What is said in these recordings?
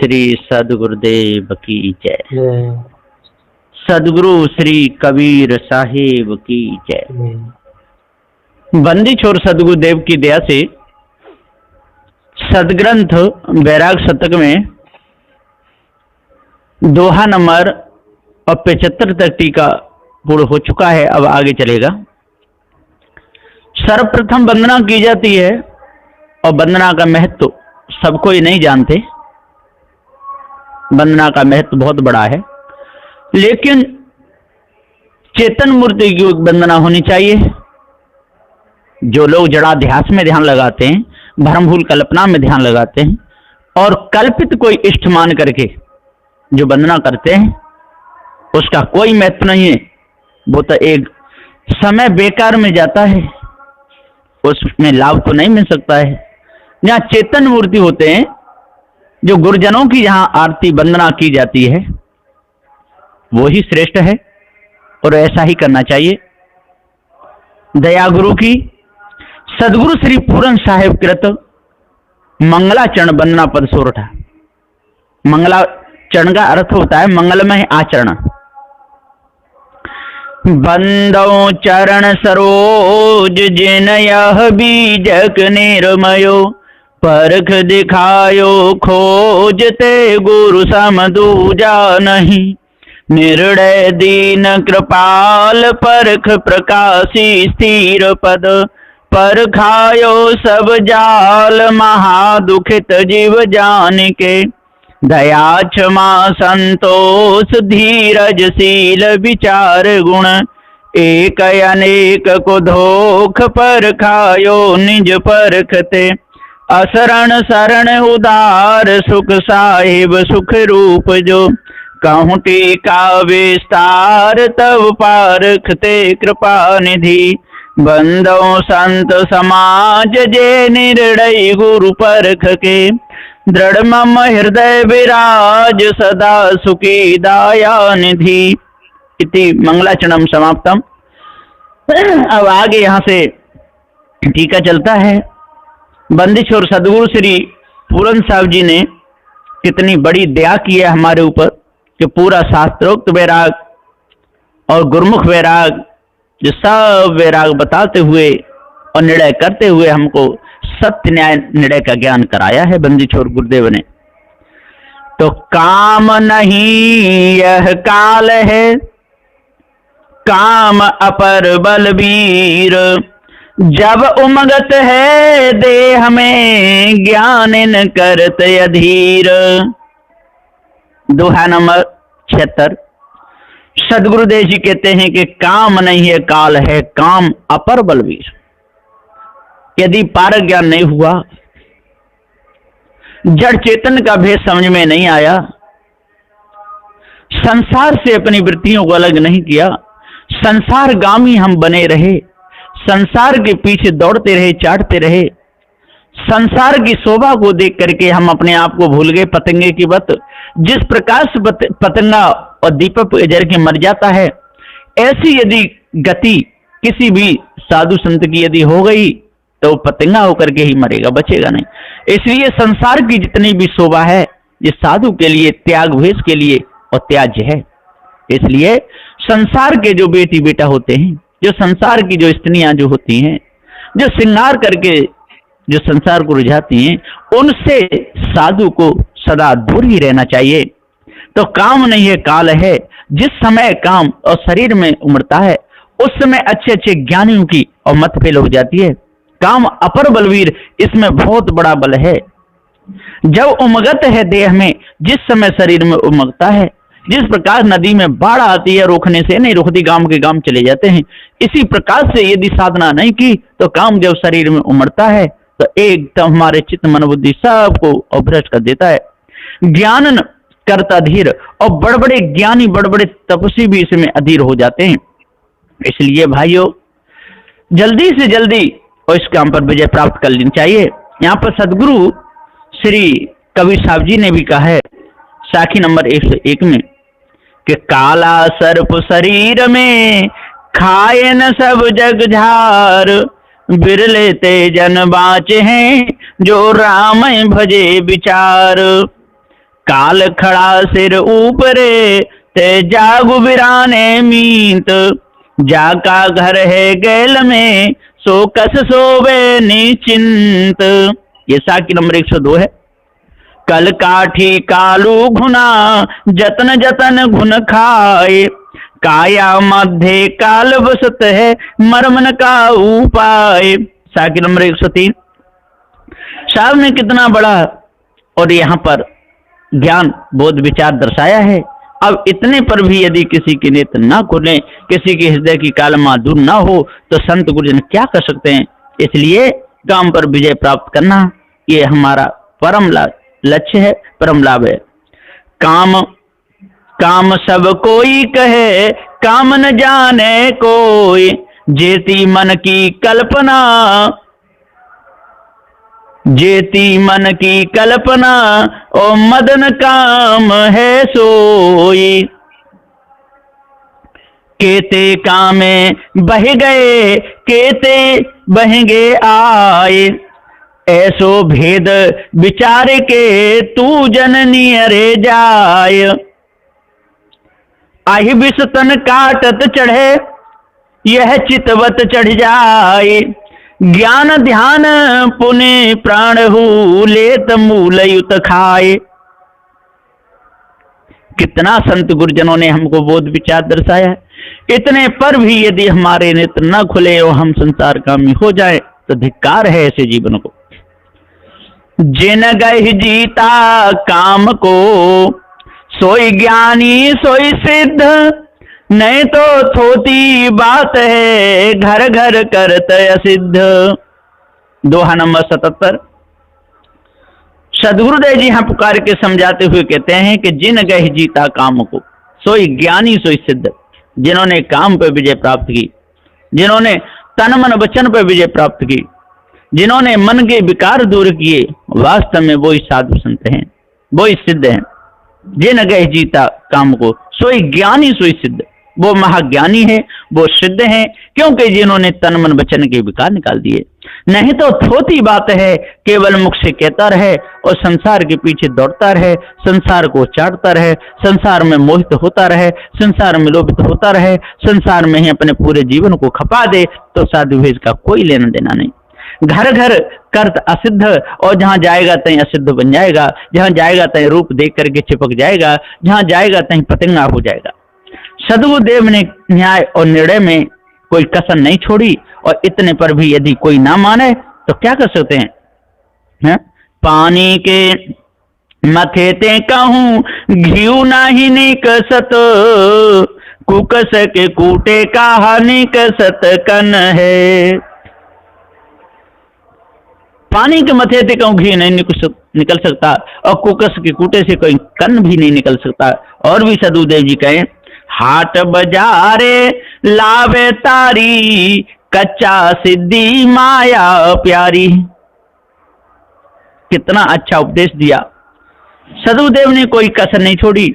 श्री सदगुरुदेव की जय। सदगुरु श्री कबीर साहिब की जय। बंदी छोर सदगुरुदेव की दया से सदग्रंथ वैराग शतक में दोहा नंबर और 75 तक टीका पूर्ण हो चुका है। अब आगे चलेगा। सर्वप्रथम वंदना की जाती है और वंदना का महत्व सबको ही नहीं जानते। वंदना का महत्व बहुत बड़ा है, लेकिन चेतन मूर्ति की वंदना होनी चाहिए। जो लोग जड़ाध्यास में ध्यान लगाते हैं, भ्रमभूल कल्पना में ध्यान लगाते हैं और कल्पित कोई इष्ट मान करके जो वंदना करते हैं, उसका कोई महत्व नहीं है। वो तो एक समय बेकार में जाता है, उसमें लाभ तो नहीं मिल सकता है। जहाँ चेतन मूर्ति होते हैं, जो गुरुजनों की जहाँ आरती वंदना की जाती है, वो ही श्रेष्ठ है और ऐसा ही करना चाहिए। दया गुरु की सदगुरु श्री पूरन साहेब कृत मंगलाचरण वंदना पद सोरठा। मंगलाचरण का अर्थ होता है मंगलमय आचरण। बंदो चरण सरोज जिन यह बीजक निर्मयो, परख दिखायो खोजते गुरु सम दूजा नहीं। निर्णय दीन कृपाल परख प्रकाशी स्थिर पद, परखायो सब जाल महादुखित जीव जान के। दया क्षमा संतोष धीरज शील विचार गुण, एक अनेक को धोख परखायो निज परखते। असरण शरण उदार सुख साहिब सुख रूप जो, कहूँ टीका विस्तार तब पारखते कृपा निधि। बंदो संत समाज जे निर्णय गुरु परख के, दृढ़ मम हृदय विराज सदा सुखी दाया निधि। इति मंगलाचरणम समाप्तम। अब आगे यहाँ से टीका चलता है। बंदिश और सदगुरु श्री पूरन साहब जी ने कितनी बड़ी दया की है हमारे ऊपर कि पूरा शास्त्रोक्त वैराग और गुरुमुख वैराग, जो सब वैराग बताते हुए और निर्णय करते हुए हमको सत्य न्याय निर्णय का ज्ञान कराया है बंदी छोर गुरुदेव ने। तो काम नहीं यह काल है, काम अपर बलबीर। जब उमगत है देह में, ज्ञान इन करत अधीर। दोहा नंबर 76। सदगुरुदेव जी कहते हैं कि काम नहीं है काल है, काम अपर बलबीर। यदि पारक ज्ञान नहीं हुआ, जड़ चेतन का भेद समझ में नहीं आया, संसार से अपनी वृत्तियों को अलग नहीं किया, संसार गामी हम बने रहे, संसार के पीछे दौड़ते रहे, चाटते रहे, संसार की शोभा को देख करके हम अपने आप को भूल गए। पतंगे की बत, जिस प्रकार से पतंगा और दीपक जल के मर जाता है, ऐसी यदि गति किसी भी साधु संत की यदि हो गई तो वो पतंगा होकर के ही मरेगा, बचेगा नहीं। इसलिए संसार की जितनी भी शोभा है, ये साधु के लिए त्याग भेष के लिए और त्याज्य है। इसलिए संसार के जो बेटी बेटा होते हैं, जो संसार की जो स्त्रियां जो होती हैं, जो श्रृंगार करके जो संसार को रुझाती हैं, उनसे साधु को सदा दूर ही रहना चाहिए। तो काम नहीं है काल है। जिस समय काम और शरीर में उमड़ता है, उस समय अच्छे अच्छे ज्ञानियों की और मत फेल हो जाती है। काम अपर बलवीर, इसमें बहुत बड़ा बल है। जब उमगत है देह में, जिस समय शरीर में उमगता है, जिस प्रकार नदी में बाढ़ आती है, रोकने से नहीं रोकती, गांव के गांव चले जाते हैं, इसी प्रकार से यदि साधना नहीं की तो काम जब शरीर में उमड़ता है तो एकदम हमारे चित्त मन बुद्धि सबको भ्रष्ट कर देता है। ज्ञान करता धीर, और बड़े बड़े ज्ञानी बड़े बड़े तपस्वी भी इसमें अधीर हो जाते हैं। इसलिए भाइयों, जल्दी से जल्दी और इस काम पर विजय प्राप्त कर लेनी चाहिए। यहाँ पर सदगुरु श्री कबीर साहब जी ने भी कहा है साखी नंबर 101 में कि काला सर्प शरीर में, खाए न सब जग झार। बिरले ते जन बाचे हैं, जो राम भजे विचार। काल खड़ा सिर ऊपरे, ते जागु बिराने मीत, जाका घर है गैल में, सो कस सोवे निचिंत। ये साकी नंबर 102 है। कल काठी कालू घुना, जतन जतन घुन खाए, काया मध्य काल बसत है, मरमन का उपाय। साकी नंबर 103। साहब ने कितना बड़ा और यहाँ पर ज्ञान बोध विचार दर्शाया है। अब इतने पर भी यदि किसी के नेत्र ना खुले, किसी के हृदय की कालमा दूर ना हो, तो संत गुरुजन क्या कर सकते हैं। इसलिए काम पर विजय प्राप्त करना ये हमारा परम लक्ष्य है, परम लाभ है। काम काम सब कोई कहे, काम न जाने कोई, जेती मन की कल्पना, जेती मन की कल्पना, ओ मदन काम है सोई। केते कामे बह गए, केते बहेंगे आए, ऐसो भेद विचार के, तू जननी अरे जाय। आहि विषतन काटत चढ़े, यह चितवत चढ़ जाए, ज्ञान ध्यान पुण्य प्राण हु, लेत मूल युत खाए। कितना संत गुरुजनों ने हमको बोध विचार दर्शाया है। इतने पर भी यदि हमारे नेत्र न खुले और हम संसार कामी हो जाए, तो धिक्कार है ऐसे जीवन को। जिन गहि जीता काम को, सोई ज्ञानी सोई सिद्ध, नहीं तो थोती बात है, घर घर करत असिद्ध। दोहा नंबर 77। सदगुरुदेव जी यहाँ पुकार के समझाते हुए कहते हैं कि जिन गहि जीता काम को, सोई ज्ञानी सोई सिद्ध। जिन्होंने काम पर विजय प्राप्त की, जिन्होंने तन मन वचन पर विजय प्राप्त की, जिन्होंने मन के विकार दूर किए, वास्तव में वो ही साधु संत हैं, वो ही सिद्ध हैं। जिन गहि जीता काम को, सोई ज्ञानी सोई सिद्ध। वो महाज्ञानी है, वो सिद्ध है, क्योंकि जिन्होंने तन मन वचन के विकार निकाल दिए। नहीं तो थोती बात है, केवल मुख से कहता रहे और संसार के पीछे दौड़ता रहे, संसार को चाटता रहे, संसार में मोहित होता रहे, संसार में लोभित होता रहे, संसार में ही अपने पूरे जीवन को खपा दे, तो साधु भेद का कोई लेना देना नहीं। घर घर कर्त असिद्ध, और जहां जाएगा तहीं असिद्ध बन जाएगा, जहां जाएगा तहीं रूप देख करके चिपक जाएगा, जहां जाएगा तहीं पतंगा हो जाएगा। सदगुरुदेव ने न्याय और निर्णय में कोई कसर नहीं छोड़ी, और इतने पर भी यदि कोई ना माने तो क्या कर सकते हैं? पानी के मथे ते कहूं, घिऊ नाही निकसत, कुकस के कूटे का निकसत कन है। पानी के मथे से कहूं घी नहीं निकल सकता, और कुकस के कूटे से कोई कन भी नहीं निकल सकता। और भी सदगुरुदेव जी कहें, हाट बाजारे लावे तारी, कच्चा सिद्धि माया प्यारी। कितना अच्छा उपदेश दिया सदगुरुदेव ने, कोई कसर नहीं छोड़ी।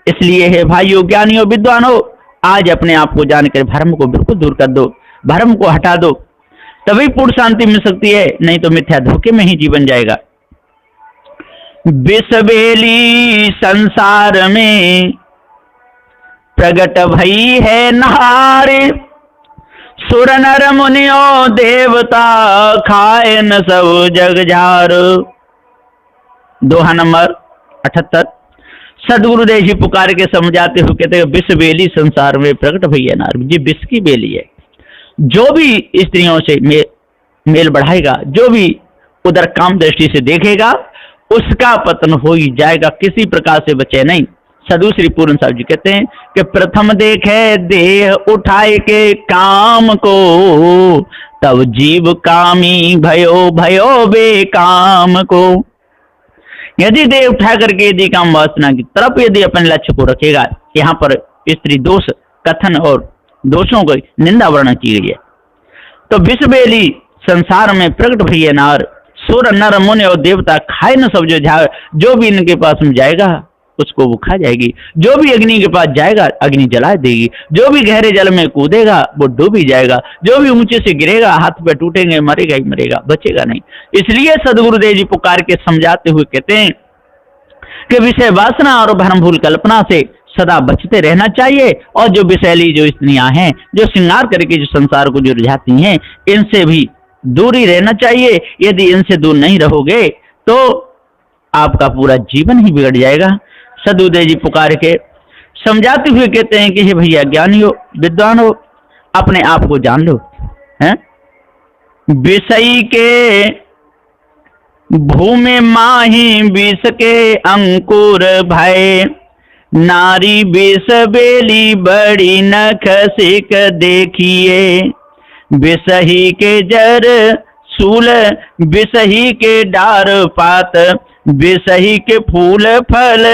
इसलिए है भाइयों, ज्ञानियों, विद्वानों, आज अपने आप को जानकर भ्रम को बिल्कुल दूर कर दो, भ्रम को हटा दो, तभी पूर्ण शांति मिल सकती है, नहीं तो मिथ्या धोखे में ही जीवन जाएगा। बिसबेली संसार में प्रगट भई है नहारे, सुर नर मुनियो देवता, खाए न सब जग झार। दोहा नंबर 78। सदगुरुदेव जी पुकार के समझाते हुए कहते हैं, विष बेली संसार में प्रकट भई है नार। ये विष की बेली है। जो भी स्त्रियों से मेल बढ़ाएगा, जो भी उधर काम दृष्टि से देखेगा, उसका पतन हो ही जाएगा, किसी प्रकार से बचे नहीं। साधु श्री पूर्ण साहब जी कहते हैं कि प्रथम देखे देह उठाए के काम को, तब जीव कामी भयो भयो बेकाम को। यदि देह उठा करके यदि काम वासना की तरफ यदि अपने लक्ष्य को रखेगा, यहाँ पर स्त्री दोष कथन और दोषों की निंदा वर्णन की गई है। तो विषबेली संसार में प्रकट भई है नार, सुर नर मुनि और देवता, खाए न सब जो भी इनके पास में जाएगा उसको वो खा जाएगी। जो भी अग्नि के पास जाएगा अग्नि जला देगी, जो भी गहरे जल में कूदेगा वो डूब ही जाएगा, जो भी ऊंचे से गिरेगा हाथ पे टूटेंगे, मरेगा ही मरेगा, बचेगा नहीं। इसलिए सदगुरुदेव जी पुकार के समझाते हुए कहते हैं कि विषय वासना और भ्रम भूल कल्पना से सदा बचते रहना चाहिए, और जो विषैली जो स्त्रियां हैं, जो श्रृंगार करके जो संसार को जो रिझाती हैं, इनसे भी दूर ही रहना चाहिए। यदि इनसे दूर नहीं रहोगे तो आपका पूरा जीवन ही बिगड़ जाएगा। सदुदेव जी पुकार के समझाते हुए कहते हैं कि हे भैया, ज्ञानी हो, विद्वान हो, अपने आप को जान लो। हैं विषय के भूमि माही विष के अंकुर भय, नारी विष बेली बड़ी नख सिक देखिए, विषही के जर सूल, विषही के डार पात, विषही के फूल फल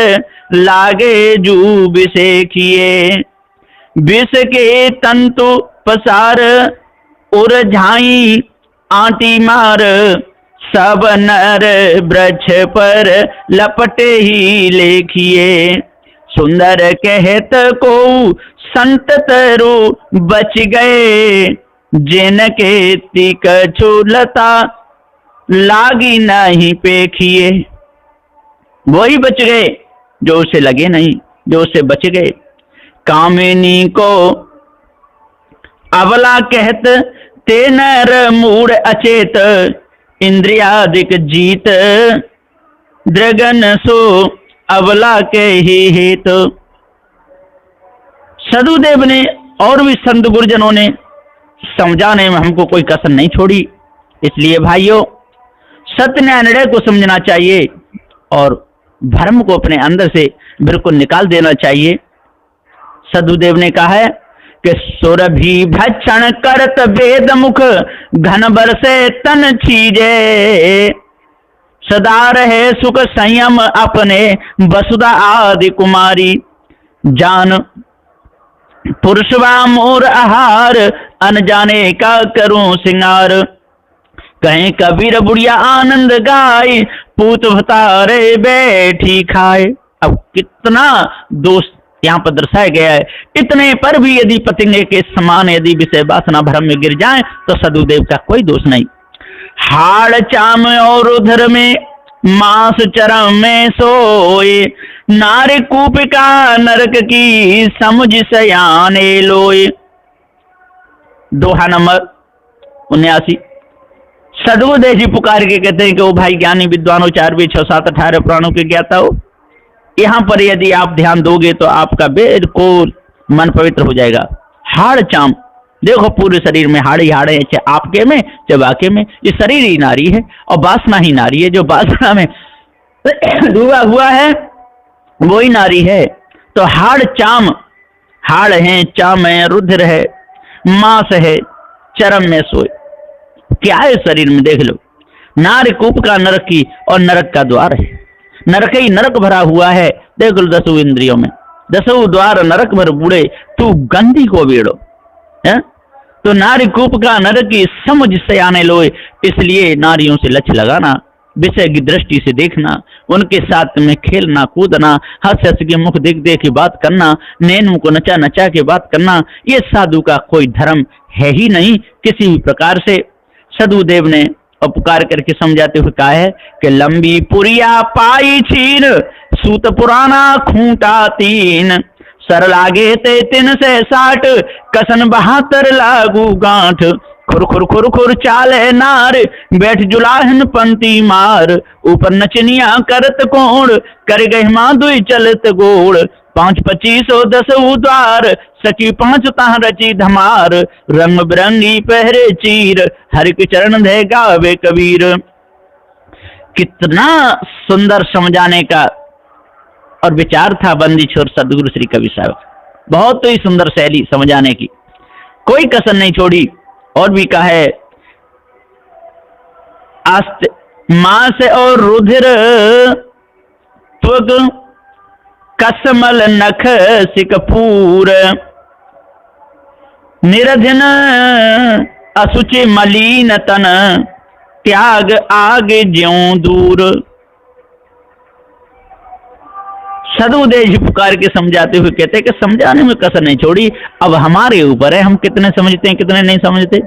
लागे जू विषेखिए, विष के तंतु पसार उरझाई आंटी मार, सब नर वृक्ष पर लपटे ही लेखिए, सुंदर कहत को संत तरु बच गए, जिनके तिक छुलता लागी नहीं पेखिए। वही बच गए जो उसे लगे नहीं, जो उसे बच गए। कामिनी को अबला कहत, ते नर मूड अचेत, इंद्रियादिक जीत, द्रगन सो अबला के ही हेत। सदुदेव ने और भी संत गुरुजनों ने समझाने में हमको कोई कसर नहीं छोड़ी। इसलिए भाइयों, सत्य न्याय निर्णय को समझना चाहिए और भ्रम को अपने अंदर से बिल्कुल निकाल देना चाहिए। सदुदेव ने कहा है कि सुरभि भक्षण करत वेद मुख, घन बरसे तन छीजे, सदा रहे सुख संयम अपने, वसुधा आदि कुमारी, जान पुरुषवा मोर आहार, अनजाने का करूं सिंगार, कहीं कबीर बुढ़िया आनंद गाय, पूत भतारे बैठी खाए। अब कितना दोष यहाँ पर दर्शाया गया है। इतने पर भी यदि पतंगे के समान यदि विषय वासना भ्रम में गिर जाए तो सदुदेव का कोई दोष नहीं। हाड़ चाम और उधर में मांस चरम में सोए, नारी कूपिका नरक की समझ सयाने लोए। दोहा नंबर 79। सदुदेव जी पुकार के कहते हैं कि वो भाई ज्ञानी विद्वानों, 4 वेद 6 7 18 पुराणों के ज्ञाता हो, यहाँ पर यदि आप ध्यान दोगे तो आपका बिल्कुल मन पवित्र हो जाएगा। हाड़ चाम, देखो पूरे शरीर में हाड़ ही हाड़ है, चाहे आपके में चाहे वाके में, ये शरीर ही नारी है और वासना ही नारी है। जो वासना में डूबा हुआ है वही नारी है। तो हाड़ चाम, हाड़ है, चाम है, रुधिर है, मांस है, चरम में सोए, क्या है शरीर में देख लो। नारी कूप का नरक की और नरक का द्वार है, नरक ही नरक भरा हुआ है। देख लो 10 इंद्रियों में, 10 द्वार नरक में बूढ़े, तू गंदी को बेड़ो है। तो नारी कूप का नरक की समझ से आने लोए। इसलिए नारियों से लक्ष्य लगाना, विषय की दृष्टि से देखना, उनके साथ में खेलना कूदना, हंस हंस के मुख देख देख के बात करना, नैन को नचा नचा के बात करना, ये साधु का कोई धर्म है ही नहीं किसी भी प्रकार से। सदुदेव ने उपकार करके समझाते हुए कहा है कि लंबी पुरिया पाई छीन, सूत पुराना खूंटा 3, सर लागे ते 360, कसन 72 लागू गांठ, खुर खुर खुर खुर चाले नार, बैठ जुलाहन पंती मार, ऊपर नचनिया करत कोण, कर गह माधुई चलत गोड़, 5 25 10 द्वार, सची 5 ताह रची धमार, रंग बिरंगी पहरे चीर, हर के चरण धे गावे कबीर। कितना सुंदर समझाने का और विचार था बंदी छोर सदगुरु श्री कवि साहब, बहुत ही सुंदर शैली समझाने की, कोई कसर नहीं छोड़ी। और भी कहा है आस्त मांस और रुधिर त्वग, कसमल नख सिकपूर, निरधन असुचि मलीन तन, त्याग आगे ज्यों दूर। सदुदेव जी पुकार के समझाते हुए कहते हैं कि समझाने में कसर नहीं छोड़ी, अब हमारे ऊपर है हम कितने समझते हैं कितने नहीं समझते।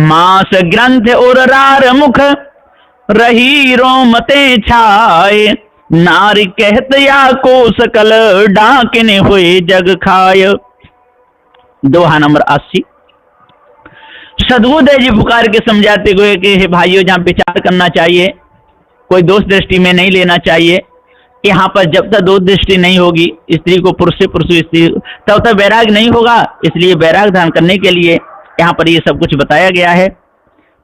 मांस ग्रंथ और रार मुख, रही रोमते छाए, नारी कहत या को सकल डाकिन हुए जग खाय। दोहा नंबर 80। सदबुद्ध जी पुकार के समझाते हुए कि हे भाइयों, जहां विचार करना चाहिए, कोई दोष दृष्टि में नहीं लेना चाहिए। यहाँ पर जब तक दोष दृष्टि नहीं होगी स्त्री को पुरुष से, पुरुष स्त्री, तब तक वैराग नहीं होगा। इसलिए वैराग धारण करने के लिए यहाँ पर ये सब कुछ बताया गया है।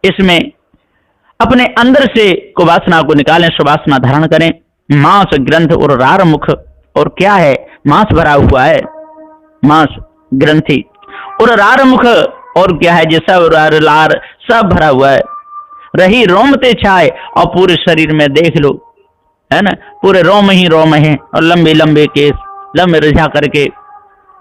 इसमें अपने अंदर से कुवासना को निकालें, सुवासना धारण करें। मांस ग्रंथ और रार मुख, और क्या है, मांस भरा हुआ है, मांस ग्रंथि और रार मुख, और क्या है, जैसा लार सब भरा हुआ है। रही रोमते छाए, और पूरे शरीर में देख लो, है ना, पूरे रोम ही रोम है, और लंबे लंबे केस, लंबे रिझा करके,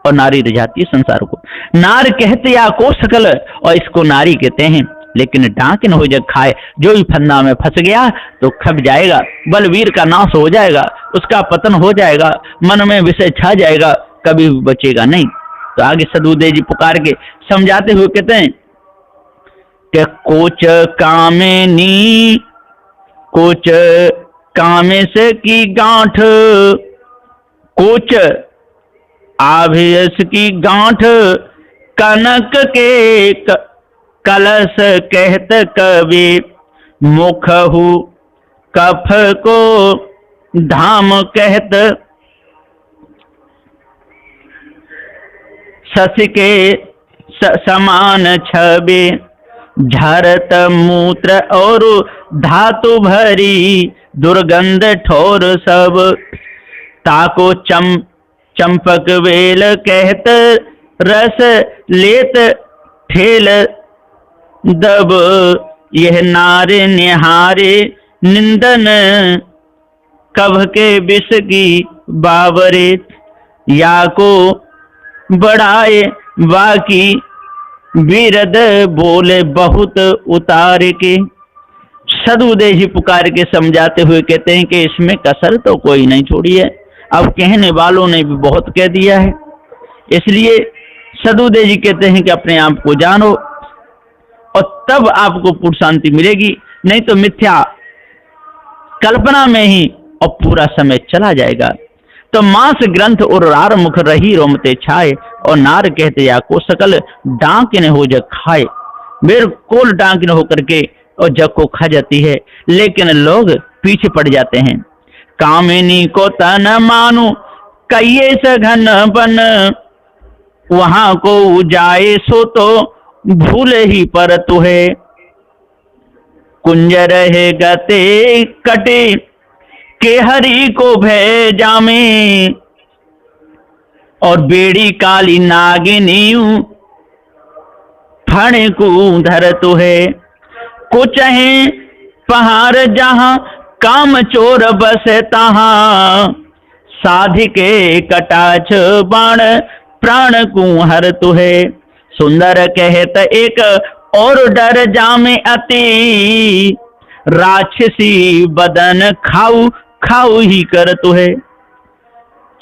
और नारी रिझाती है संसार को। नार कहते या को सकल, और इसको नारी कहते हैं। लेकिन डाकिन हो जग खाए, जो भी फंदा में फंस गया तो खप जाएगा, बलवीर का नाश हो जाएगा, उसका पतन हो जाएगा, मन में विषय छा जाएगा, कभी भी बचेगा नहीं। तो आगे सदबुद्ध जी पुकार के समझाते हुए कहते हैं कि कोच कामेनी, कोच कामेश की गांठ, कोच आभेस की गांठ, कनक के कलश कहत कवि, मुखहु कफ को धाम कहत, शशि के समान छबे, झरत मूत्र और धातु भरी, दुर्गंध ठोर सब, ताको चंपक वेल कहत, रस लेत ठेल दब, यह नारे निहारे निंदन, कभ के विष की बावरे, या को बढ़ाए बाकी, विरद बोले बहुत उतार के। सदबुद्ध जी पुकार के समझाते हुए कहते हैं कि इसमें कसर तो कोई नहीं छोड़ी है, अब कहने वालों ने भी बहुत कह दिया है। इसलिए सदबुद्ध जी कहते हैं कि अपने आप को जानो, और तब आपको पूर्ण शांति मिलेगी, नहीं तो मिथ्या कल्पना में ही और पूरा समय चला जाएगा। तो मांस ग्रंथ और रार मुख, रही रोमते छाए, और नार कहते या को सकल, डाकिन हो जग खाए। बिल्कुल डाकिन होकर के और जग को खा जाती है, लेकिन लोग पीछे पड़ जाते हैं। कामिनी को तन मानु, कहिए सघन बन, वहां को जाए सो तो भूल ही पर तुहे, कुंज रहे गते कटे, के हरि को भय जामे, और बेड़ी काली नागिनी, फण को धर तुहे, कुछ है पहाड़ जहां, काम चोर बस तहां, साधिके कटाक्ष बाण, प्राण को हर तुहे, सुंदर कहत एक और डर जामे अति, राक्षसी बदन खाऊ खाऊ ही कर तुहे।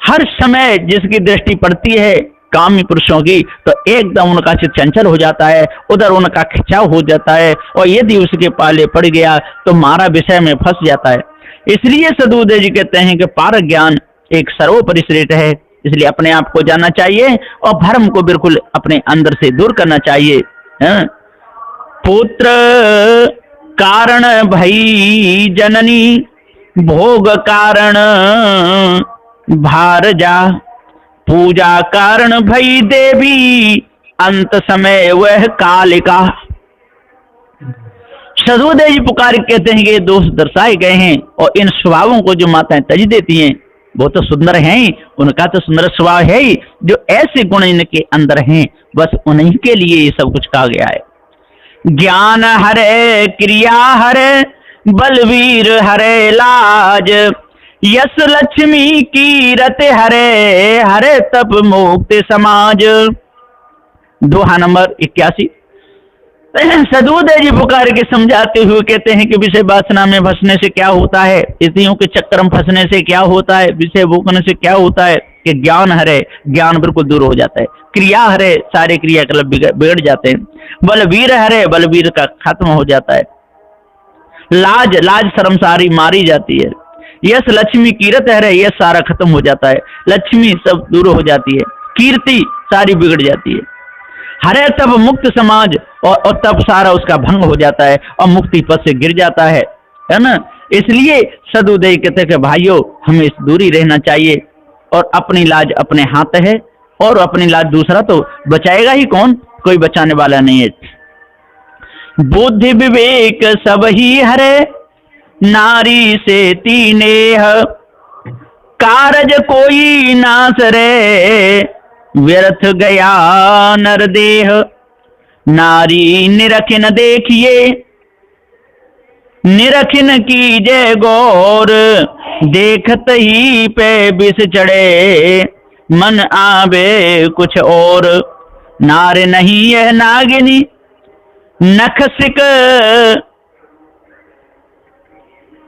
हर समय जिसकी दृष्टि पड़ती है कामी पुरुषों की, तो एकदम उनका चित्त चंचल हो जाता है, उधर उनका खिंचाव हो जाता है, और यदि उसके पाले पड़ गया तो मारा विषय में फंस जाता है। इसलिए सदबुद्ध जी कहते हैं कि पारक ज्ञान एक सर्वोपरि श्रेष्ठ है। इसलिए अपने आप को जानना चाहिए और भ्रम को बिल्कुल अपने अंदर से दूर करना चाहिए। पुत्र कारण भई जननी, भोग कारण भार जा, पूजा कारण भई देवी, अंत समय वह कालिका। सदबुद्ध जी पुकार कहते हैं कि दोष दर्शाए गए हैं, और इन स्वभावों को जो माताएं तज देती हैं वो तो सुंदर हैं ही, उनका तो सुंदर स्वभाव है ही, जो ऐसे गुण इनके अंदर हैं, बस उन्हीं के लिए ये सब कुछ कहा गया है। ज्ञान हरे क्रिया हरे, बलवीर हरे लाज, यश लक्ष्मी कीरत हरे, हरे तप मुक्त समाज। दोहा नंबर 81। सदबुद्ध जी पुकार के समझाते हुए कहते हैं कि विषय वासना में फंसने से क्या होता है, स्त्रियों के चक्कर में फंसने से क्या होता है, विषय भोगने से क्या होता है, कि ज्ञान हरे, ज्ञान बिल्कुल दूर हो जाता है, क्रिया हरे, सारे क्रियाकलाप बिगड़ जाते हैं, बलवीर हरे, बलवीर का खत्म हो जाता है, लाज, लाज शर्म सारी मारी जाती है, यश लक्ष्मी कीरत है, यश सारा खत्म हो जाता है, लक्ष्मी सब दूर हो जाती है, कीर्ति सारी बिगड़ जाती है। हरे तब मुक्त समाज, और तब सारा उसका भंग हो जाता है और मुक्ति पद से गिर जाता है ना। इसलिए सदुदय कहते हैं कि भाइयों हमें इस दूरी रहना चाहिए, और अपनी लाज अपने हाथ है, और अपनी लाज दूसरा तो बचाएगा ही कौन, कोई बचाने वाला नहीं है। बुद्धि विवेक सब ही हरे, नारी से तीनेह, कारज कोई नास रे, व्यर्थ गया नरदेह। नारी निरखिन देखिए, निरखिन कीजे गौर, देखत ही पे विष चढ़े, मन आवे कुछ और। नार नहीं यह नागिनी, नखसिक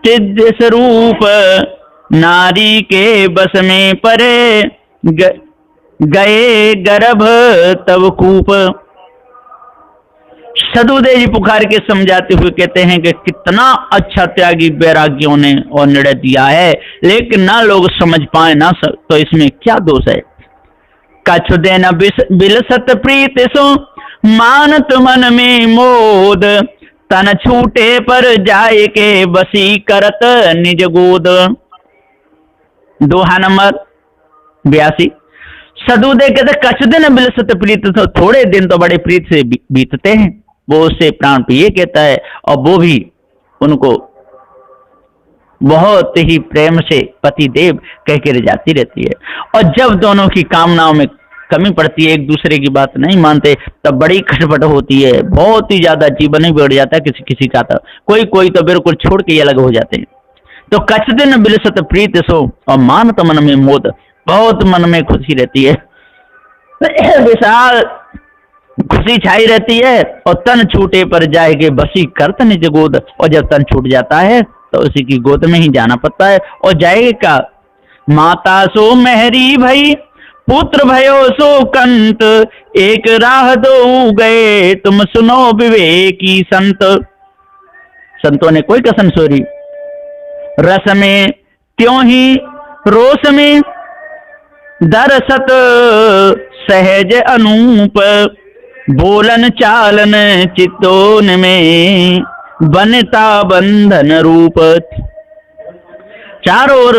तिद्ध स्वरूप, नारी के बस में परे, गए गर्भ तब कूप। सदुदय जी पुकार के समझाते हुए कहते हैं कि कितना अच्छा त्यागी वैरागियों ने और निर्णय दिया है, लेकिन ना लोग समझ पाए ना तो इसमें क्या दोष है। कछु देना बिलसत प्रीत सो, मानत मन में मोद, तन छूटे पर जाए के बसी करत निज गोद। दोहा नंबर 82। सदुदय कहते कछु दिन बिलसत प्रीत सो, थोड़े दिन तो बड़े प्रीत से बीतते हैं, वो उससे प्राण प्रिय कहता है, और वो भी उनको बहुत ही प्रेम से पति देव कह के जाती रहती है। और जब दोनों की कामनाओं में कमी पड़ती है, एक दूसरे की बात नहीं मानते, तब बड़ी खटपट होती है, बहुत ही ज्यादा जीवन ही बिगड़ जाता है किसी किसी का, तो कोई कोई तो बिल्कुल छोड़ के अलग हो जाते हैं। तो कछ दिन बिलसत प्रीत सो, और मानत मन में मोद, बहुत मन में खुशी रहती है, विशाल खुशी छाई रहती है, और तन छूटे पर जाएगे बसी करत निज गोद। और जब तन छूट जाता है तो उसी की गोद में ही जाना पड़ता है, और जाएगा का माता सो मेहरी भई, पुत्र भयो सो कंत, एक राह दो गए तुम सुनो विवेकी संत। संतों ने कोई कसम सोरी, रस में त्यों ही रोस में, दरसत सहज अनूप, बोलन चालन चित्तोन में, बनता बंधन रूप। चारों ओर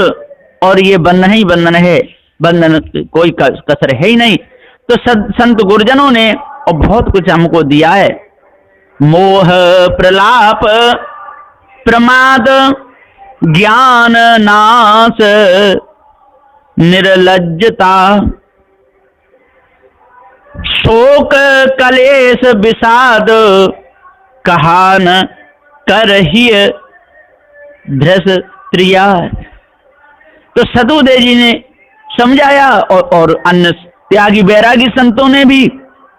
और ये बंधन ही बंधन है, बंधन कोई कसर है ही नहीं। तो संत गुरुजनों ने और बहुत कुछ हमको दिया है, मोह प्रलाप प्रमाद ज्ञान नाश निर्लज्जता, शोक कलेश विषाद, कहान करहिय भ्रस त्रिया। तो सदुदय जी ने समझाया, और अन्य त्यागी वैरागी संतों ने भी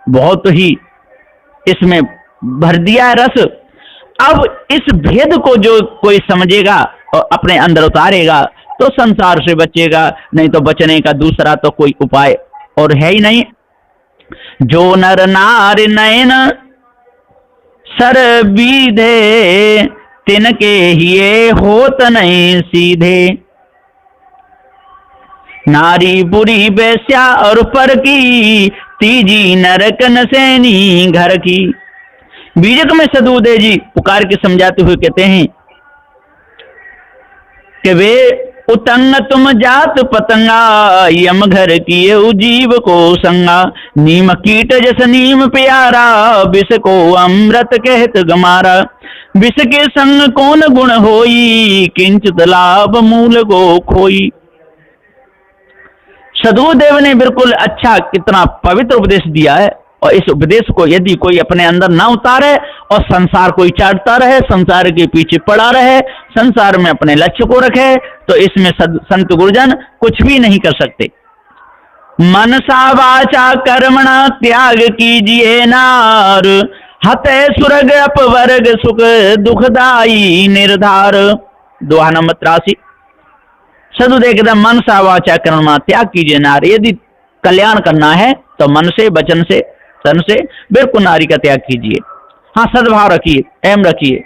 बहुत ही इसमें भर दिया है रस। अब इस भेद को जो कोई समझेगा और अपने अंदर उतारेगा तो संसार से बचेगा, नहीं तो बचने का दूसरा तो कोई उपाय और है ही नहीं। जो नर नार नयन सर बीधे, तिनके हिये होत नहीं सीधे। नारी बुरी बेस्या और पर की, तीजी नरक नसैनी घर की। बीजक में सदुदय जी पुकार के समझाते हुए कहते हैं कि वे उतंग तुम जात पतंगा, यम घर किए जीव को संगा। नीम कीट जस नीम प्यारा, विष को अमृत कहत गमारा। विष के संग कौन गुण होई, किंचित लाभ मूल को खोई। सदुदेव ने बिल्कुल अच्छा कितना पवित्र उपदेश दिया है, और इस उपदेश को यदि कोई अपने अंदर ना उतारे और संसार को चाटता रहे, संसार के पीछे पड़ा रहे, संसार में अपने लक्ष्य को रखे, तो इसमें संत गुरुजन कुछ भी नहीं कर सकते। मनसा वाचा कर्मणा त्याग कीजिए नार, हते सुरग अपवर्ग सुख दुखदाई निर्धार। दोहा नंबर 83। सदुदेव कहता मनसा वाचा कर्मणा त्याग कीजिए नार। यदि कल्याण करना है तो मन से, वचन से, तन से बिल्कुल नारी का त्याग कीजिए। हाँ, सद्भाव रखिए, एम रखिए,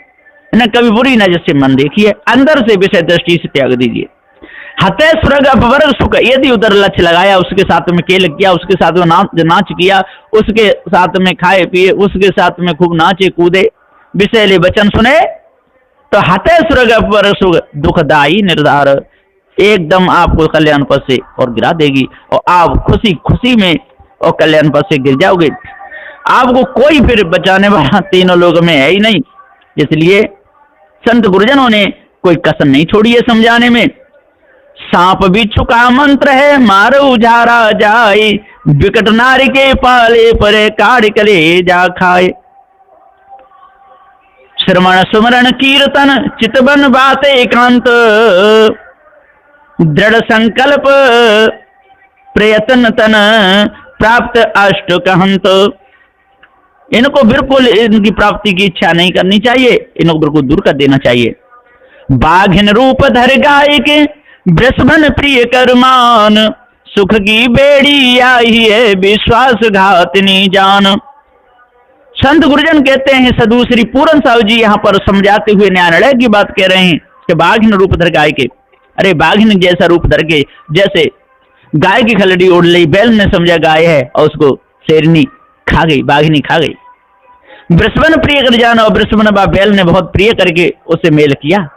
न कभी बुरी नजर से मन देखिए, अंदर से विषय दृष्टि से त्याग दीजिए। हते स्वर्ग अपवर्ग सुख, यदि उधर लक्ष्य लगाया, उसके साथ में खेल किया, उसके साथ में नाच किया, उसके साथ में खाए पिए, उसके साथ में खूब नाचे कूदे, विषैले वचन सुने, तो हते स्वर्ग अपवर्ग सुख दुखदाई निर्धार, एकदम आपको कल्याण पद से और गिरा देगी और आप खुशी खुशी में और कल्याण पद से गिर जाओगे। आपको कोई फिर बचाने वाला तीनों लोगों में है ही नहीं। इसलिए संत गुरुजनों ने कोई कसर नहीं छोड़ी है समझाने में। सांप बिच्छू का मंत्र है, मारो उजारा जाए, विकट नारी के पाले पर काढ़ कले जा खाए। श्रवण सुमरण कीर्तन चितवन बात एकांत, दृढ़ संकल्प प्रयत्न तन प्राप्त अष्ट कहंत। इनको बिल्कुल इनकी प्राप्ति की इच्छा नहीं करनी चाहिए, इनको बिल्कुल दूर कर देना चाहिए। बाघिन रूप धर गाय के वृषभन प्रिय करमान, सुख की बेड़ी आई है विश्वासघातिनी जान। संत गुरुजन कहते हैं, साधु श्री पूरन साहु जी यहाँ पर समझाते हुए न्यायालय की बात कह रहे हैं कि बाघिन रूप धर गाय के, अरे बाघिन जैसा रूप धर के, जैसे गाय की खलड़ी ओढ़ ली, बैल ने समझा गाय है और उसको शेरनी खा गई, बाघिनी खा गई। वृषभन प्रिय कर जाना, और वृषभन बा बैल ने बहुत प्रिय करके उससे मेल किया,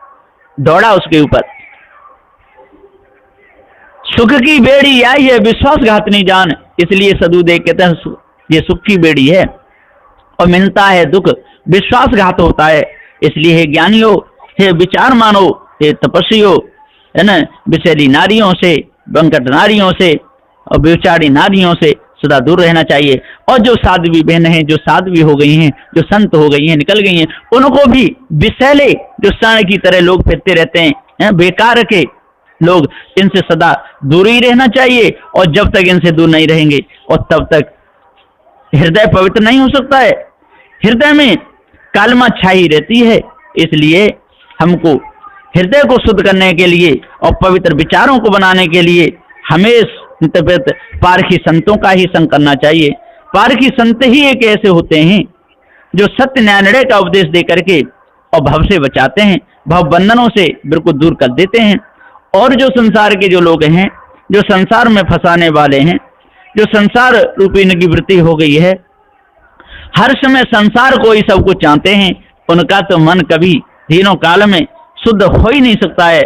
दौड़ा उसके ऊपर। सुख की बेड़ी आई है विश्वासघात नहीं जान, इसलिए साधु देख कहते हैं ये सुख की बेड़ी है और मिलता है दुख, विश्वासघात होता है। इसलिए हे ज्ञानियों, हे विचार मानो, हे तपस्वियों, है ना, विषैली नारियों से, बंकट नारियों से और विचारी नारियों से सदा दूर रहना चाहिए। और जो साध्वी बहनें हैं, जो साध्वी हो गई हैं, जो संत हो गई हैं, निकल गई हैं, उनको भी विषैले जो साण की तरह लोग फिरते रहते हैं, बेकार के लोग, इनसे सदा दूर ही रहना चाहिए। और जब तक इनसे दूर नहीं रहेंगे और तब तक हृदय पवित्र नहीं हो सकता है। हृदय में कालमा छाई रहती है। इसलिए हमको हृदय को शुद्ध करने के लिए और पवित्र विचारों को बनाने के लिए हमेशा पारखी संतों का ही संग करना चाहिए। पारखी संत ही एक ऐसे होते हैं जो सत्य न्याय निर्णय का उपदेश दे करके और भव से बचाते हैं, भव बंधनों से बिल्कुल दूर कर देते हैं। और जो संसार के जो लोग हैं, जो संसार में फंसाने वाले हैं, जो संसार रूपी इनकी वृत्ति हो गई है, हर समय संसार को ही सब कुछ चाहते हैं, उनका तो मन कभी तीनों काल में शुद्ध हो ही नहीं सकता है।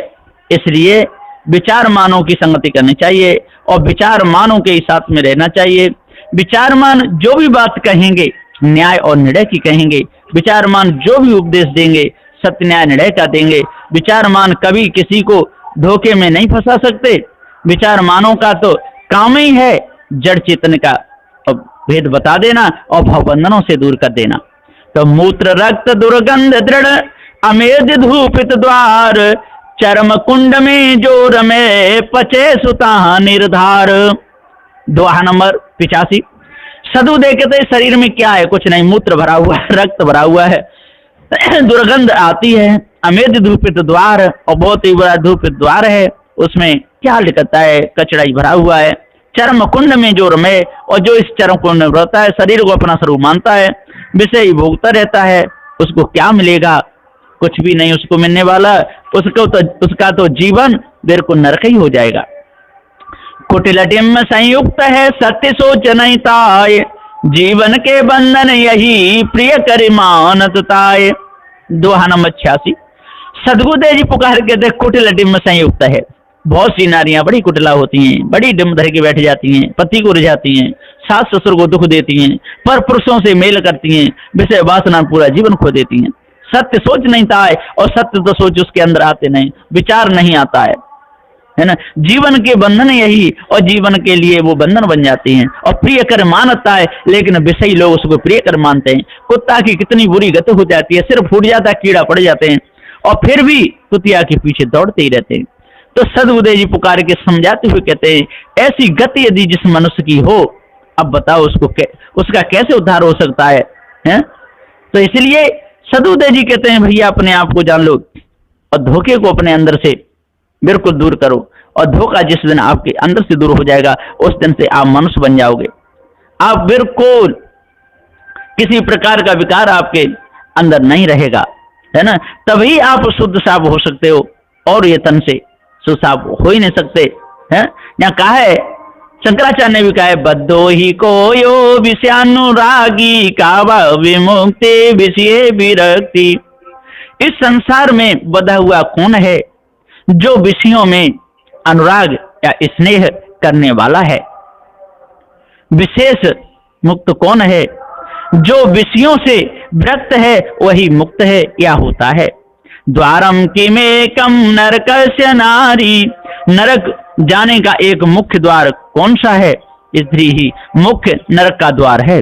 इसलिए विचार मानों की संगति करनी चाहिए और विचार मानों के साथ में रहना चाहिए। विचारमान जो भी बात कहेंगे न्याय और निर्णय की कहेंगे, विचारमान जो भी उपदेश देंगे सत्य न्याय निर्णय का देंगे। विचारमान कभी किसी को धोखे में नहीं फंसा सकते। विचारमानों का तो काम ही है जड़ चेतन का भेद बता देना और भवबंधनों से दूर कर देना। तो मूत्र रक्त दुर्गंध दृढ़ अमेध धूपित द्वार, चरम कुंड में जोर में पचे सुता निर्धार। दोहा नंबर 85। साधु देखते शरीर में क्या है, कुछ नहीं, मूत्र भरा हुआ है, रक्त भरा हुआ है, दुर्गंध आती है, अमेध धूपित द्वार और बहुत ही बड़ा धूपित द्वार है, उसमें क्या लिखता है, कचड़ा ही भरा हुआ है। चरम कुंड में जोर में, और जो इस चरम कुंड में रहता है, शरीर को अपना स्वरूप मानता है, विषय ही भोगता रहता है, उसको क्या मिलेगा, कुछ भी नहीं उसको मिलने वाला। उसका तो जीवन बिल्कुल नरक ही हो जाएगा। कुटिलटिम संयुक्त है सत्य सोच नहीं ताय, जीवन के बंधन यही प्रिय कर मानत ताय। दोहा नंबर 86। सदगुरुदेव जी पुकार के देख कुटिलटिम संयुक्त है। बहुत सी नारियां बड़ी कुटिला होती हैं, बड़ी डिम धर के बैठ जाती हैं, पति को रिझाती हैं, सास ससुर को दुख देती हैं, पर पुरुषों से मेल करती हैं, विषय वासना पूरा जीवन खो देती हैं। सत्य सोच नहीं था है, और सत्य तो सोच उसके अंदर आते नहीं, विचार नहीं आता है ना। जीवन के बंधन यही, और जीवन के लिए वो बंधन बन जाती हैं। और प्रिय कर मानता है, लेकिन विषयी लोग उसको प्रिय कर मानते हैं। कुत्ता की कितनी बुरी गति हो जाती है, सिर फूट जाता है, कीड़ा पड़ जाते हैं, और फिर भी कुतिया के पीछे दौड़ते ही रहते हैं। तो सदगुरुदेव जी पुकार के समझाते हुए कहते हैं, ऐसी गति यदि जिस मनुष्य की हो, अब बताओ उसका कैसे उद्धार हो सकता है? तो इसलिए सदगुरुदेव जी कहते हैं, भैया अपने आप को जान लो और धोखे को अपने अंदर से बिल्कुल दूर करो। और धोखा जिस दिन आपके अंदर से दूर हो जाएगा, उस दिन से आप मनुष्य बन जाओगे। आप बिल्कुल किसी प्रकार का विकार आपके अंदर नहीं रहेगा। है ना, तभी आप शुद्ध साफ हो सकते हो, और ये तन से शुद्ध साफ हो ही नहीं सकते हैं। यहाँ कहा है, शंकराचार्य ने भी कहा है, बद्धो ही को यो विषयानुरागी कावा विमुक्ति विषय विरक्ति। इस संसार में बधा हुआ कौन है, जो विषयों में अनुराग या स्नेह करने वाला है। विशेष मुक्त कौन है, जो विषयों से विरक्त है वही मुक्त है या होता है। द्वारम किमेकम नरकस्य नारी, नरक जाने का एक मुख्य द्वार कौन सा है, स्त्री ही मुख्य नरक का द्वार है।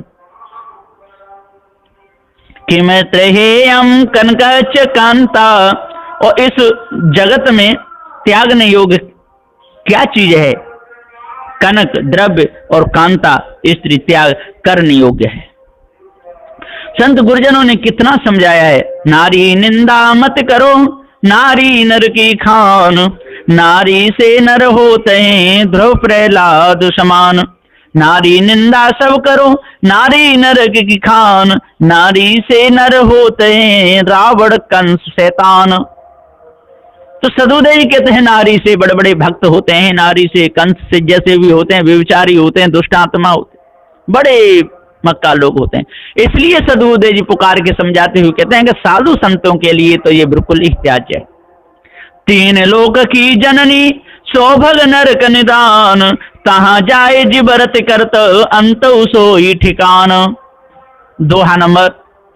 किम त्रहेयम कनकच कांता, और इस जगत में त्यागने योग्य क्या चीज है, कनक द्रव्य और कांता स्त्री त्याग करने योग्य है। संत गुरुजनों ने कितना समझाया है, नारी निंदा मत करो, नारी नर की खान, नारी से नर होते हैं ध्रुव प्रहलाद समान। नारी निंदा सब करो, नारी नर की खान, नारी से नर होते हैं रावण कंस शैतान। तो सदुदेव जी कहते हैं, नारी से बड़े बड़े भक्त होते हैं, नारी से कंस से जैसे भी होते हैं, व्यभिचारी होते हैं, दुष्ट आत्मा होते हैं, बड़े मक्का लोग होते हैं। इसलिए सदुदेव जी पुकार के समझाते हुए कहते हैं कि साधु संतों के लिए तो ये बिल्कुल ही त्याज्य है। तीन लोक की जननी सौभग नरक निदान, तहां जाए जिबरत करत अंत सोई ठिकान। दोहा नंबर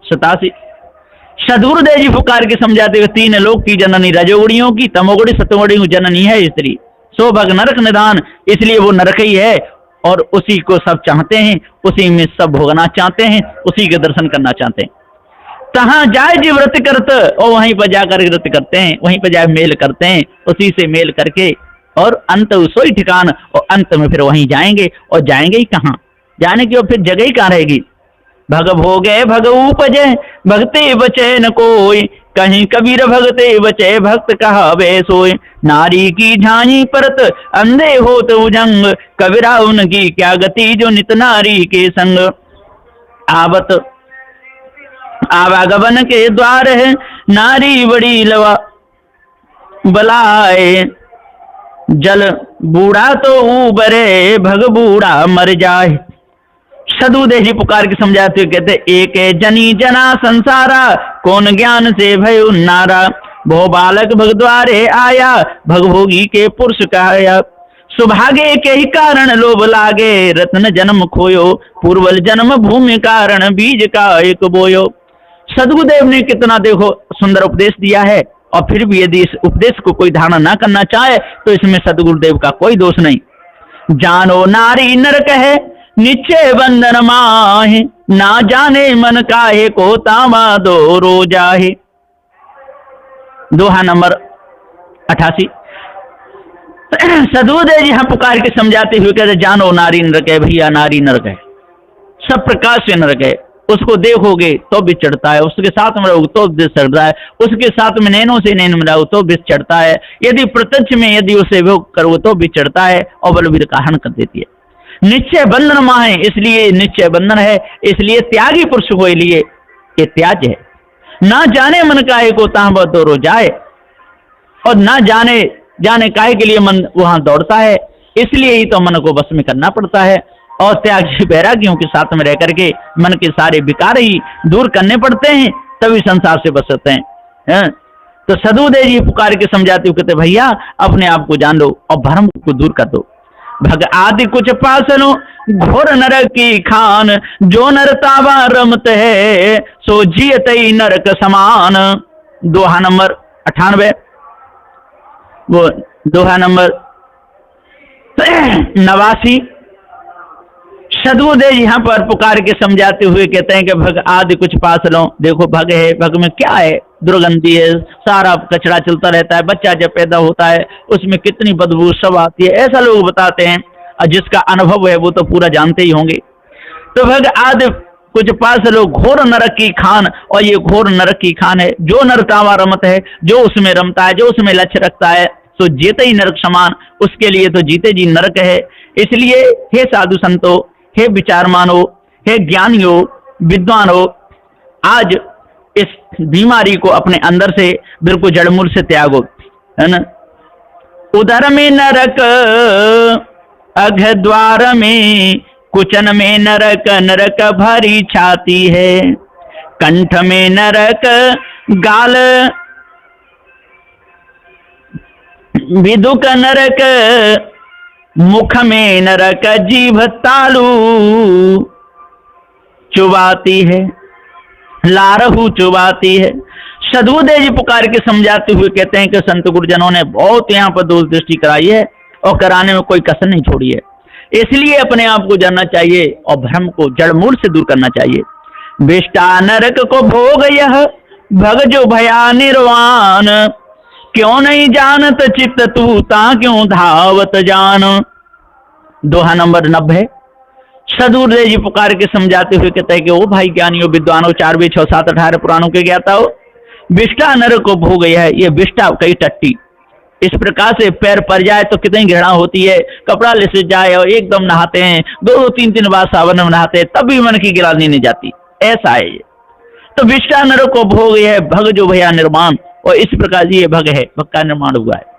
87। सदगुरुदेव जी पुकार के समझाते हुए, तीन लोक की जननी, रजोगुणियों की तमोगुणी सतोगुणी जननी है स्त्री, सौभग नरक निदान, इसलिए वो नरक ही है और उसी को सब चाहते हैं, उसी में सब भोगना चाहते हैं, उसी के दर्शन करना चाहते हैं। तहां जाए जी व्रत करत, और वहीं पर जाकर व्रत करते हैं, वहीं पर जाए मेल करते हैं, उसी से मेल करके और अंत सोई ठिकान, और अंत में फिर वहीं जाएंगे। और जाएंगे ही कहाँ, जाने की और फिर जगह ही कहाँ रहेगी। भग भोगे भग उपजे, भगते बचे न कोई, कहीं कबीर भगते बचे भक्त कहावे सोए। नारी की झांझी परत अंधे हो तो जंग, कबीरा उनकी क्या गति जो नित नारी के संग। आवत आवागमन के द्वार है, नारी बड़ी लवा बलाए, जल बूढ़ा तो उबरे भग बूढ़ा मर जाए। सदुदेव जी पुकार के समझाते हुए कहते, एक जनी जना संसारा, कौन ज्ञान से भयो नारा। भो बालक भग द्वारे आया, भगभोगी के पुरुष काया। सुभागे के ही कारण लोभ लागे, रत्न जन्म खोयो, पूर्वल जन्म भूमि कारण बीज का एक बोयो। सदगुरुदेव ने कितना देखो सुंदर उपदेश दिया है, और फिर भी यदि इस उपदेश को कोई धारण ना करना चाहे तो इसमें सदगुरुदेव का कोई दोष नहीं। जानो नारी नरक है, निश्चय बंधन माहे, ना जाने मन काहे को तामा दो रो जाहे। दोहा नंबर 88। सदगुरुदेव जी यहाँ पुकार के समझाते हुए कहते, जानो नारी नरक है भैया, नारी नरक है, सब प्रकार से नरक है। उसको देखोगे तो भी चढ़ता है, उसके साथ में रहोगे तो भी चढ़ता है, उसके साथ में नैनों से नैन मिलाओ तो भी चढ़ता है, यदि प्रत्यक्ष में यदि उसे भोग करो तो भी चढ़ता है, और बलवीर का हरण कर देती है। निश्चय बंधन मां है, इसलिए निश्चय बंधन है, इसलिए त्यागी पुरुष को लिए ये त्याज है। ना जाने मन काहे को तांबा तो रो जाए, और ना जाने काहे के लिए मन वहां दौड़ता है, इसलिए ही तो मन को बस में करना पड़ता है। और त्याग वैरागियों के साथ में रह करके मन के सारे विकार ही दूर करने पड़ते हैं, तभी संसार से बच सकते हैं। तो सदुदेव जी पुकार के समझाते हुए कहते, भैया अपने आप को जान लो और भ्रम को दूर कर दो। भग आदि कुछ पासनो घोर नरक की खान, जो नर तावा रमत है सो जियत नरक समान। दोहा नंबर 98। वो दोहा नंबर 89। सदगुरुदेव यहाँ पर पुकार के समझाते हुए कहते हैं कि भग आदि कुछ पास लो। देखो भग है, भग में क्या है, दुर्गंधी है, सारा कचरा चलता रहता है, बच्चा जब पैदा होता है उसमें कितनी बदबू सब आती है, ऐसा लोग बताते हैं, और जिसका अनुभव है वो तो पूरा जानते ही होंगे। तो भग आदि कुछ पास लो घोर नरक की खान, और ये घोर नरक की खान है। जो नरतावा रमत है, जो उसमें रमता है, जो उसमें लक्ष्य रखता है, तो जीते ही नरक समान, उसके लिए तो जीते जी नरक है। इसलिए हे साधु संतो, हे विचारमानो, हे ज्ञानियों, विद्वानों, आज इस बीमारी को अपने अंदर से बिल्कुल जड़मूल से त्यागो, है ना। उदर में नरक, अघ द्वार में, कुचन में नरक, नरक भरी छाती है, कंठ में नरक, गाल विदुक नरक, मुख में नरक, जीभ तालू चुबाती है, लारहू चुबाती है। सदबुदेव जी पुकार के समझाते हुए कहते हैं कि संत गुरुजनों ने बहुत यहाँ पर दूर दृष्टि कराई है और कराने में कोई कसर नहीं छोड़ी है, इसलिए अपने आप को जानना चाहिए और भ्रम को जड़मूल से दूर करना चाहिए। विष्टा नरक को भोग यह भग जो भया निर्वाण, क्यों नहीं जानत चित्त तू ता क्यों धावत जान। दोहा नंबर 90। सदगुरुदेव जी पुकार के समझाते हुए कहते हैं कि ओ भाई ज्ञानियों विद्वानों, 4 वेद 6 7 18 पुराणों के ज्ञाता हो, विष्टा नरक को भोग है। ये विष्टा कई टट्टी, इस प्रकार से पैर पड़ जाए तो कितनी घृणा होती है, कपड़ा ले जाए और एकदम नहाते हैं, 2 3 3 बार सावन में नहाते हैं, तब भी मन की गिरानी नहीं जाती, ऐसा है ये। तो विष्टा नरक को भोग है भग जो भया निर्माण, और इस प्रकार ये भग है, भग का निर्माण हुआ है।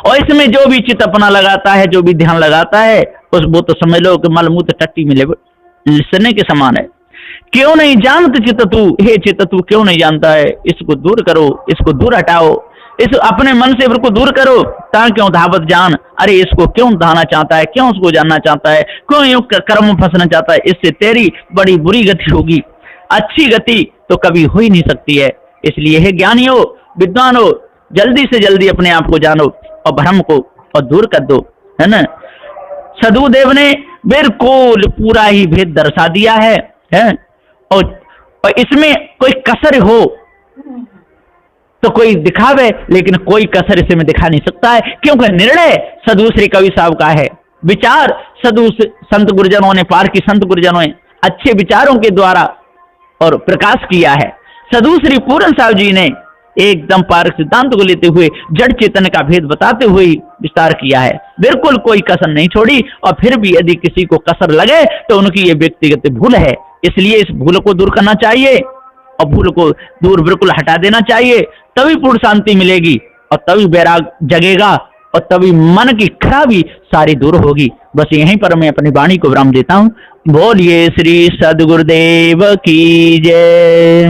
और इसमें जो भी चित्त अपना लगाता है, जो भी ध्यान लगाता है, उस वो तो समझ लो कि मलमूत्र टट्टी में लिसने के समान है। क्यों नहीं जानते चित्त तू, हे चित्त तू क्यों नहीं जानता है, इसको दूर करो, इसको दूर हटाओ, इस अपने मन से बिल्कुल दूर करो, ता क्यों धावत जान। अरे इसको क्यों धाना चाहता है, क्यों उसको जानना चाहता है, क्यों यूं कर्म में फंसना चाहता है, इससे तेरी बड़ी बुरी गति होगी, अच्छी गति तो कभी हो ही नहीं सकती है। इसलिए हे ज्ञानियों विद्वानों, जल्दी से जल्दी अपने आप को जानो और भ्रम को और दूर कर दो, है ना। सदगुरुदेव ने बिल्कुल पूरा ही भेद दर्शा दिया है? और इसमें कोई कसर हो तो कोई दिखावे, लेकिन कोई कसर इसमें दिखा नहीं सकता है, क्योंकि निर्णय सदगुरु श्री कवि साहब का है। विचार सदगुरु संत गुरुजनों ने, पार की संत गुरुजनों ने अच्छे विचारों के द्वारा और प्रकाश किया है। सदगुरु श्री पूरन साहब जी ने एकदम पारक सिद्धांत को लेते हुए जड़ चेतन का भेद बताते हुए विस्तार किया है, बिल्कुल कोई कसर नहीं छोड़ी। और फिर भी यदि किसी को कसर लगे तो उनकी ये व्यक्तिगत भूल है, इसलिए इस भूल को दूर करना चाहिए और भूल को दूर बिल्कुल हटा देना चाहिए, तभी पूर्ण शांति मिलेगी और तभी वैराग जगेगा और तभी मन की खराबी सारी दूर होगी। बस यहीं पर मैं अपनी वाणी को विराम देता हूँ। बोलिए श्री सद्गुरुदेव की जय।